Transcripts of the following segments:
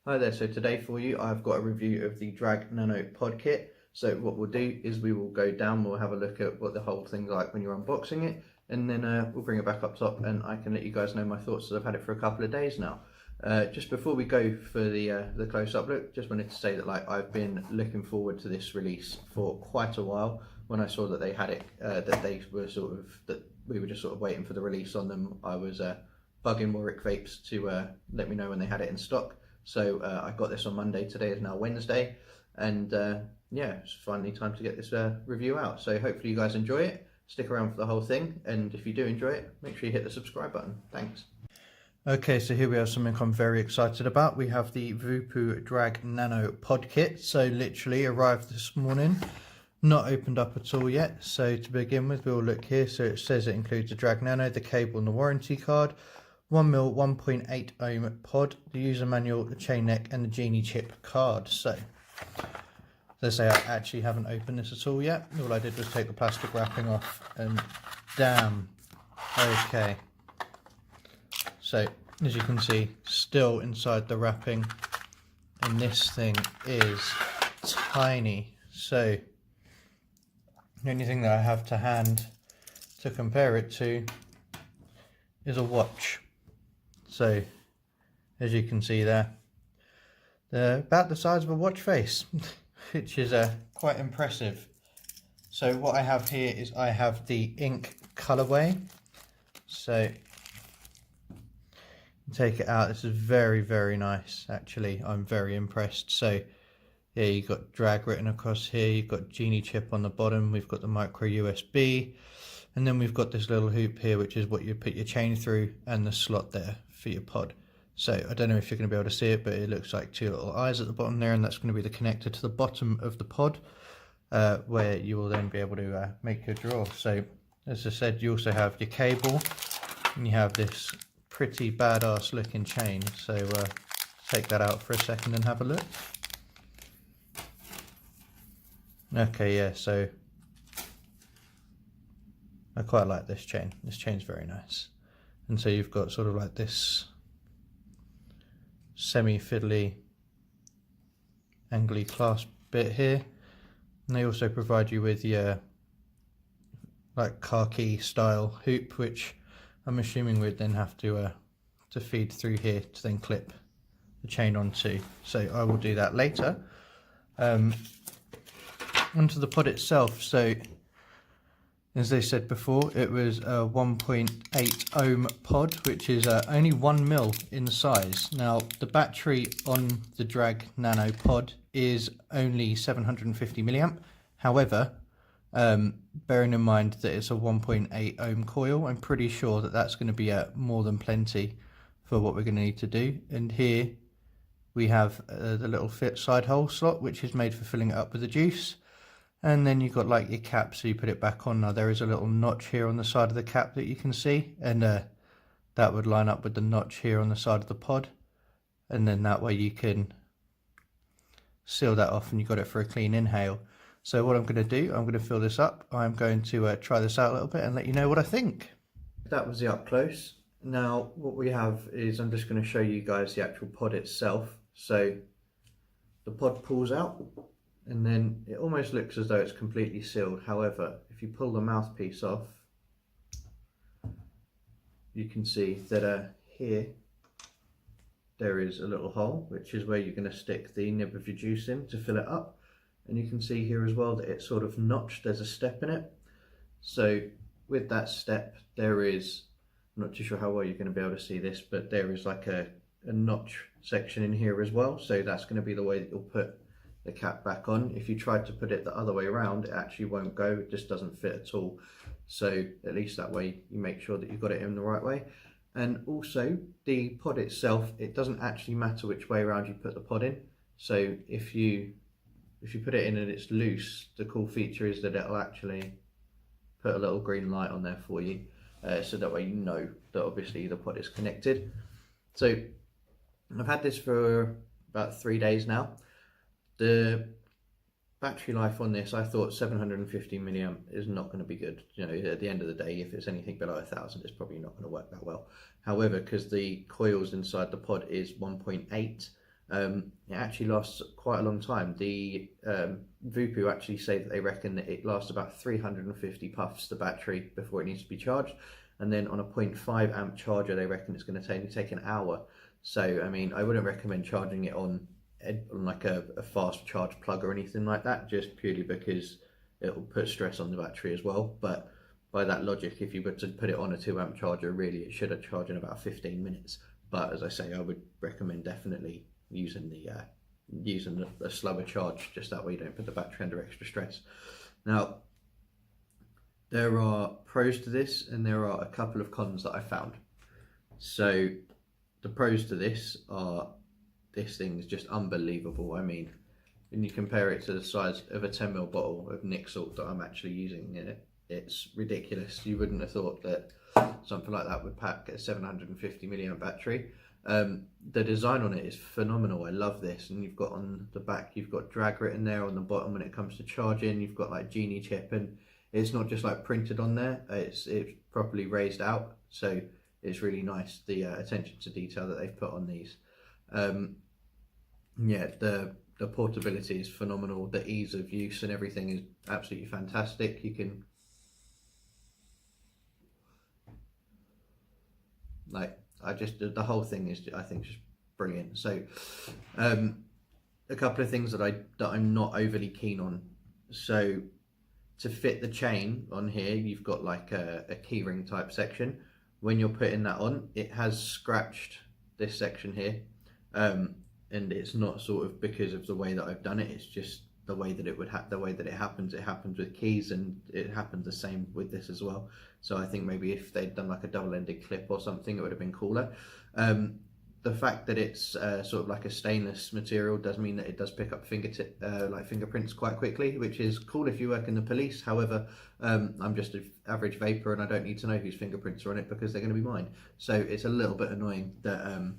Hi there, so today for you I've got a review of the Drag Nano pod kit. So what we'll do is we will go down, we'll have a look at what the whole thing's like when you're unboxing it, and then we'll bring it back up top and I can let you guys know my thoughts, as I've had it for a couple of days now. Just before we go for the close-up look, just wanted to say that I've been looking forward to this release for quite a while. When I saw that they had it, that we were just sort of waiting for the release on them, I was bugging Warwick Vapes to let me know when they had it in stock. So I got this on Monday, today is now Wednesday, and yeah, it's finally time to get this review out. So hopefully you guys enjoy it, stick around for the whole thing, and if you do enjoy it, make sure you hit the subscribe button. Thanks. Okay, so here we have something I'm very excited about. We have the Voopoo Drag Nano pod kit. So literally arrived this morning, not opened up at all yet. So to begin with, we'll look here. So it says it includes the Drag Nano, the cable and the warranty card, 1mm 1.8 ohm pod, the user manual, the chain neck and the Genie chip card. So as I say, I actually haven't opened this at all yet. All I did was take the plastic wrapping off, and damn, okay. So as you can see, still inside the wrapping, and this thing is tiny. So the only thing that I have to hand to compare it to is a watch. So as you can see there, they're about the size of a watch face, which is quite impressive. So what I have here is I have the ink colorway. So take it out. This is very nice, actually. I'm very impressed. So yeah, you've got drag written across here, you've got Genie chip on the bottom, we've got the micro USB, and then we've got this little hoop here, which is what you put your chain through, and the slot there for your pod. So I don't know if you're going to be able to see it, but it looks like two little eyes at the bottom there, and that's going to be the connector to the bottom of the pod, where you will then be able to make your drawer. So as I said, you also have your cable, and you have this pretty badass looking chain. So take that out for a second and have a look. Okay, yeah, so I quite like this chain. This chain's very nice. And so you've got sort of like this semi-fiddly angly clasp bit here. And they also provide you with your like khaki style hoop, which I'm assuming we'd then have to feed through here to then clip the chain onto. So I will do that later. Onto the pod itself. So as they said before, it was a 1.8 ohm pod, which is only 1mm in size. Now the battery on the Drag Nano pod is only 750 milliamp. However, bearing in mind that it's a 1.8 ohm coil, I'm pretty sure that that's going to be more than plenty for what we're going to need to do. And here we have the little fit side hole slot, which is made for filling it up with the juice. And then you've got like your cap, so you put it back on. Now there is a little notch here on the side of the cap that you can see, and that would line up with the notch here on the side of the pod, and then that way you can seal that off and you've got it for a clean inhale. So what I'm going to do, I'm going to fill this up. I'm going to try this out a little bit and let you know what I think. That was the up close. Now what we have is, I'm just going to show you guys the actual pod itself. So the pod pulls out, and then it almost looks as though it's completely sealed. However, if you pull the mouthpiece off, you can see that here there is a little hole, which is where you're going to stick the nib of your juice in to fill it up. And you can see here as well that it's sort of notched, there's a step in it. So with that step, there is, I'm not too sure how well you're going to be able to see this, but there is like a notch section in here as well. So that's going to be the way that you'll put the cap back on. If you tried to put it the other way around, it actually won't go, it just doesn't fit at all. So at least that way you make sure that you've got it in the right way. And also the pod itself, it doesn't actually matter which way around you put the pod in. So if you put it in and it's loose, the cool feature is that it'll actually put a little green light on there for you, so that way you know that obviously the pod is connected. So I've had this for about 3 days now. The battery life on this, I thought 750 milliamp is not going to be good. You know, at the end of the day, if it's anything below 1,000, it's probably not going to work that well. However, because the coils inside the pod is 1.8, It actually lasts quite a long time. The Voopoo actually say that they reckon that it lasts about 350 puffs, the battery, before it needs to be charged. And then on a 0.5 amp charger, they reckon it's going to only take an hour. So, I mean, I wouldn't recommend charging it on like a fast charge plug or anything like that, just purely because it will put stress on the battery as well. But by that logic, if you were to put it on a 2 amp charger, really it should have charged in about 15 minutes. But as I say, I would recommend definitely using a slower charge, just that way you don't put the battery under extra stress. Now, there are pros to this and there are a couple of cons that I found. So the pros to this are, this thing is just unbelievable. I mean, when you compare it to the size of a 10ml bottle of Nick salt that I'm actually using in it, it's ridiculous. You wouldn't have thought that something like that would pack a 750 milliamp battery. The design on it is phenomenal. I love this. And you've got on the back, you've got drag written there. On the bottom, when it comes to charging, you've got like Genie chip, and it's not just like printed on there, it's properly raised out, so it's really nice, the attention to detail that they've put on these. Yeah, the portability is phenomenal, the ease of use and everything is absolutely fantastic. You can, like, the whole thing is, I think, just brilliant. So a couple of things that I'm not overly keen on. So to fit the chain on here, you've got like a keyring type section. When you're putting that on, it has scratched this section here, and it's not sort of because of the way that I've done it. It's just the way that the way that it happens. It happens with keys, and it happens the same with this as well. So I think maybe if they'd done like a double-ended clip or something, it would have been cooler. The fact that it's sort of like a stainless material does mean that it does pick up fingerprints quite quickly, which is cool if you work in the police. However, I'm just an average vapor and I don't need to know whose fingerprints are on it because they're going to be mine. So it's a little bit annoying that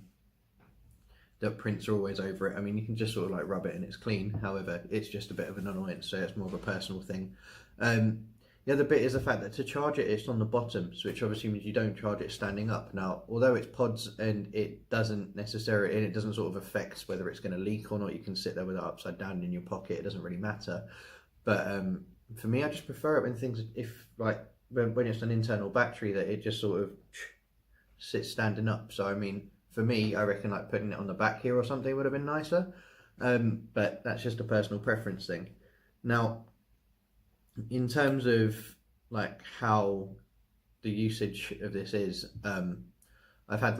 that prints are always over it. I mean, you can just sort of like rub it and it's clean. However, it's just a bit of an annoyance, so it's more of a personal thing. The other bit is the fact that to charge it, it's on the bottom, which obviously means you don't charge it standing up. Now, although it's pods and it doesn't sort of affect whether it's going to leak or not, you can sit there with it upside down in your pocket, it doesn't really matter. But for me, I just prefer it when it's an internal battery, that it just sort of sits standing up. So I mean, for me, I reckon like putting it on the back here or something would have been nicer. But that's just a personal preference thing. Now, in terms of like how the usage of this is, I've had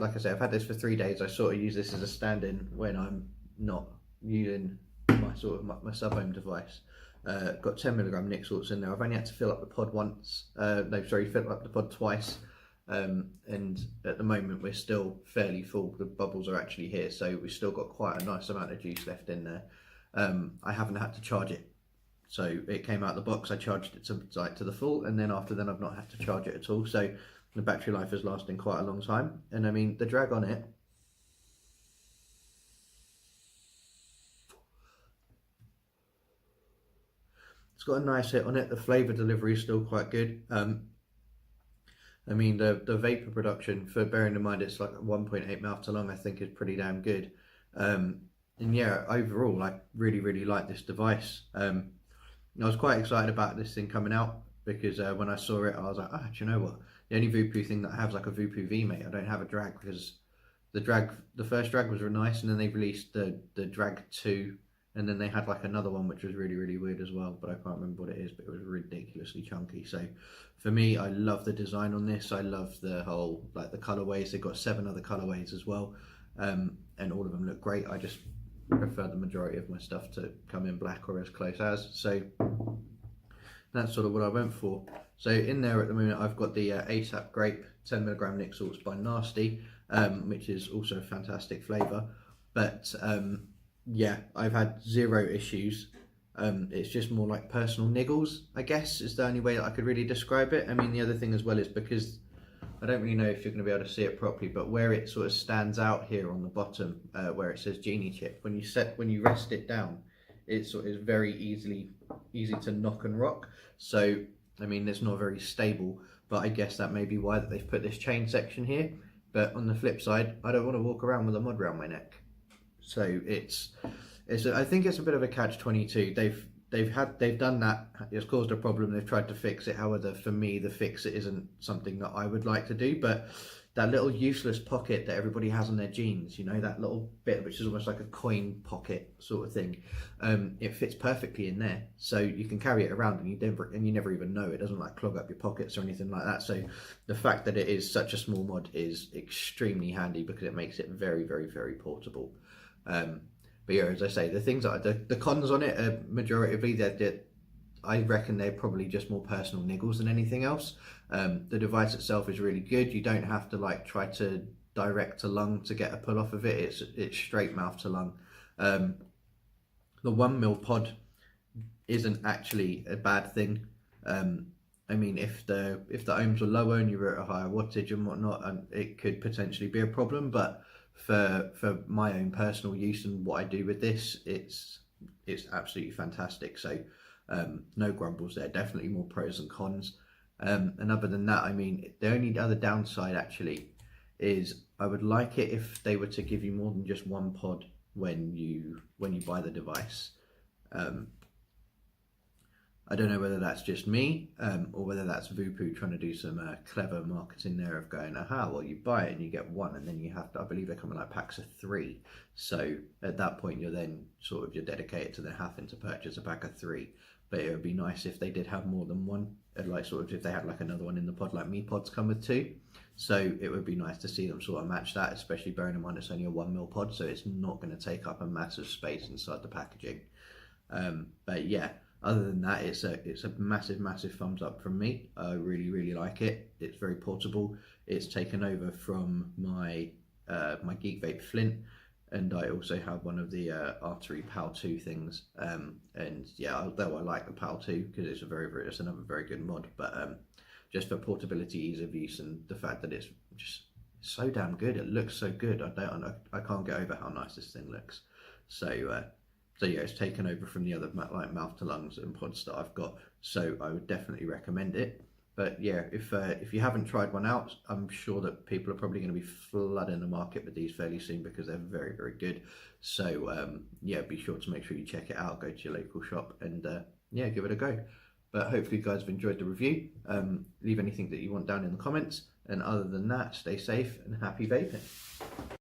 this for 3 days. I sort of use this as a stand-in when I'm not using my sub-home device. Got 10mg Nick salts in there. I've only had to fill up the pod fill up the pod twice. And at the moment we're still fairly full. The bubbles are actually here, so we've still got quite a nice amount of juice left in there. I haven't had to charge it. So it came out of the box, I charged it to the full, and then after then I've not had to charge it at all. So the battery life is lasting quite a long time. And I mean, the drag on it, it's got a nice hit on it. The flavour delivery is still quite good. I mean, the vapor production, for bearing in mind it's like 1.8 mouth to long, I think is pretty damn good. And yeah, overall, I really like this device. I was quite excited about this thing coming out because when I saw it, I was like, do you know what? The only Voopoo thing that I have is like a Voopoo V, mate. I don't have a drag because the first drag was really nice, and then they released the drag 2, and then they had like another one which was really weird as well, but I can't remember what it is, but it was ridiculously chunky. So for me, I love the design on this. I love the whole, like the colorways. They've got 7 other colorways as well, and all of them look great. I just prefer the majority of my stuff to come in black or as close as, so that's sort of what I went for. So in there at the moment I've got the ASAP Grape 10mg Nick salts by Nasty, which is also a fantastic flavour. But yeah, I've had 0 issues. It's just more like personal niggles, I guess, is the only way that I could really describe it. I mean, the other thing as well is because I don't really know if you're going to be able to see it properly, but where it sort of stands out here on the bottom, where it says Genie chip, when you rest it down, it sort of is very easy to knock and rock. So I mean, it's not very stable, but I guess that may be why that they've put this chain section here. But on the flip side, I don't want to walk around with a mod around my neck, So I think it's a bit of a catch-22. They've done that. It's caused a problem. They've tried to fix it. However, for me, the fix it isn't something that I would like to do. But that little useless pocket that everybody has on their jeans, you know, that little bit which is almost like a coin pocket sort of thing, it fits perfectly in there. So you can carry it around and you never even know. It doesn't like clog up your pockets or anything like that. So the fact that it is such a small mod is extremely handy because it makes it very, very, very portable. But yeah, as I say, the things that the cons on it are majoritively I reckon they're probably just more personal niggles than anything else. The device itself is really good. You don't have to like try to direct to lung to get a pull off of it. It's straight mouth to lung. The 1mm pod isn't actually a bad thing. I mean, if the ohms were lower and you were at a higher wattage and whatnot, it could potentially be a problem. But for my own personal use and what I do with this, it's absolutely fantastic. So no grumbles there. Definitely more pros than cons. And other than that, I mean, the only other downside actually is I would like it if they were to give you more than just one pod when you buy the device. I don't know whether that's just me or whether that's Voopoo trying to do some clever marketing there of going, aha, well, you buy it and you get one, and then you have to, I believe they come in like packs of 3. So at that point, you're dedicated to then having to purchase a pack of 3. But it would be nice if they did have more than one, like sort of if they had like another one in the pod, like me pods come with 2. So it would be nice to see them sort of match that, especially bearing in mind it's only a 1mm pod, so it's not going to take up a massive space inside the packaging. But yeah. Other than that, it's a massive thumbs up from me. I really like it. It's very portable. It's taken over from my my Geek Vape Flint, and I also have one of the Artery PAL 2 things. And yeah, although I like the PAL 2 because it's it's another very good mod, but just for portability, ease of use, and the fact that it's just so damn good. It looks so good. I can't get over how nice this thing looks. So yeah, it's taken over from the other like mouth to lungs and pods that I've got. So I would definitely recommend it. But yeah, if you haven't tried one out, I'm sure that people are probably going to be flooding the market with these fairly soon because they're very good. So yeah, be sure to make sure you check it out. Go to your local shop and yeah, give it a go. But hopefully you guys have enjoyed the review. Leave anything that you want down in the comments. And other than that, stay safe and happy vaping.